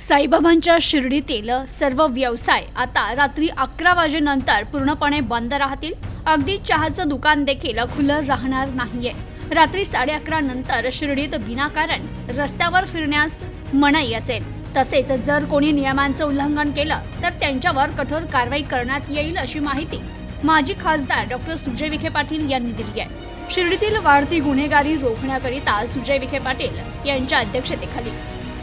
साईबाबांच्या शिर्डीतील सर्व व्यवसाय आता रात्री 11 वाजेनंतर पूर्णपणे बंद राहतील। अगदी चहाचं दुकान देखील खुलं राहणार नाहीये। रात्री 11:30 नंतर शिर्डीत विनाकारण रस्त्यावर फिरण्यास मनाई असेल। तसेच जर कोणी नियमांचं उल्लंघन केलं तर त्यांच्यावर कठोर कारवाई करण्यात येईल अशी माहिती माजी खासदार डॉक्टर सुजय विखे पाटील यांनी दिली आहे। शिर्डीतील वाढती गुन्हेगारी रोखण्याकरिता सुजय विखे पाटील यांच्या अध्यक्षतेखाली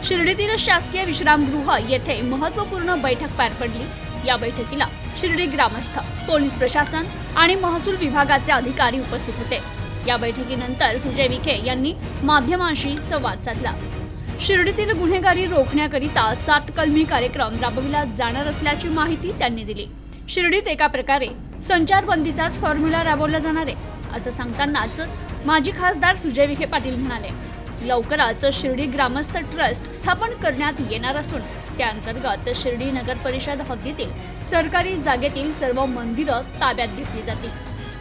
शिर्डीतील शासकीय विश्रामगृह येथे महत्त्वपूर्ण बैठक पार पडली। या बैठकीला शिर्डी ग्रामस्थ, पोलीस प्रशासन आणि महसूल विभागाचे अधिकारी उपस्थित होते। या बैठकीनंतर सुजय विखे यांनी माध्यमांशी संवाद साधला। शिर्डीतील गुन्हेगारी रोखण्याकरिता 7 कलमी कार्यक्रम राबविला जाणार असल्याची माहिती त्यांनी दिली। शिर्डीत एका प्रकारे संचारबंदीचाच फॉर्म्युला राबवला जाणार आहे असं सांगतानाच माजी खासदार सुजय विखे पाटील म्हणाले, लवकरच शिर्डी ग्रामस्थ ट्रस्ट स्थापन करण्यात येणार असून त्या अंतर्गत शिर्डी नगर परिषद हद्दीतील सरकारी जागेतील सर्व मंदिरं ताब्यात घेतली जातील।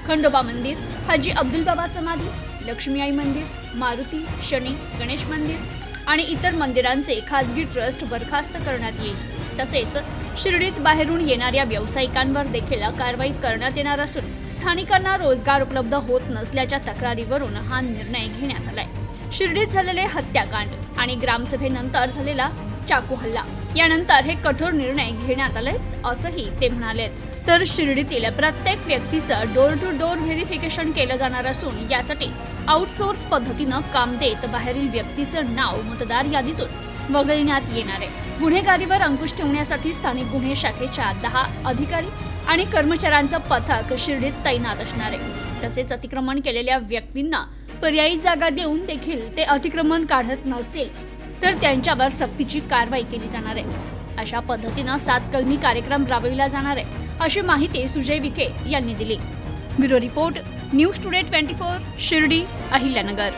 खंडोबा मंदिर, हाजी अब्दुल बाबा समाधी, लक्ष्मी आई मंदिर, मारुती, शनी, गणेश मंदिर आणि इतर मंदिरांचे खासगी ट्रस्ट बरखास्त करण्यात येईल। तसेच शिर्डीत बाहेरून येणाऱ्या व्यावसायिकांवर देखील कारवाई करण्यात येणार असून स्थानिकांना रोजगार उपलब्ध होत नसल्याच्या तक्रारीवरून हा निर्णय घेण्यात आलाय। शिर्डीत झालेले हत्याकांड आणि ग्रामसभेनंतर झालेला चाकू हल्ला यानंतर हे कठोर निर्णय घेण्यात आले असंही ते म्हणाले। तर शिर्डीतील प्रत्येक व्यक्तीचं डोर टू डोर व्हेरिफिकेशन केलं जाणार असून यासाठी आउटसोर्स पद्धतीनं काम देत बाहेरील व्यक्तीचं नाव मतदार यादीतून वगळण्यात येणार आहे। गुन्हेगारीवर अंकुश ठेवण्यासाठी स्थानिक गुन्हे शाखेच्या 10 अधिकारी आणि कर्मचाऱ्यांचं पथक शिर्डीत तैनात असणार आहे। तसेच अतिक्रमण केलेल्या व्यक्तींना पर्यायी जागा देऊन देखील ते अतिक्रमण काढत नसतील तर त्यांच्यावर सक्तीची कारवाई केली जाणार आहे। अशा पद्धतीनं 7 कलमी कार्यक्रम राबविला जाणार आहे अशी माहिती सुजय विखे यांनी दिली। Bureau report, news today 24, Shirdi, Ahilyanagar.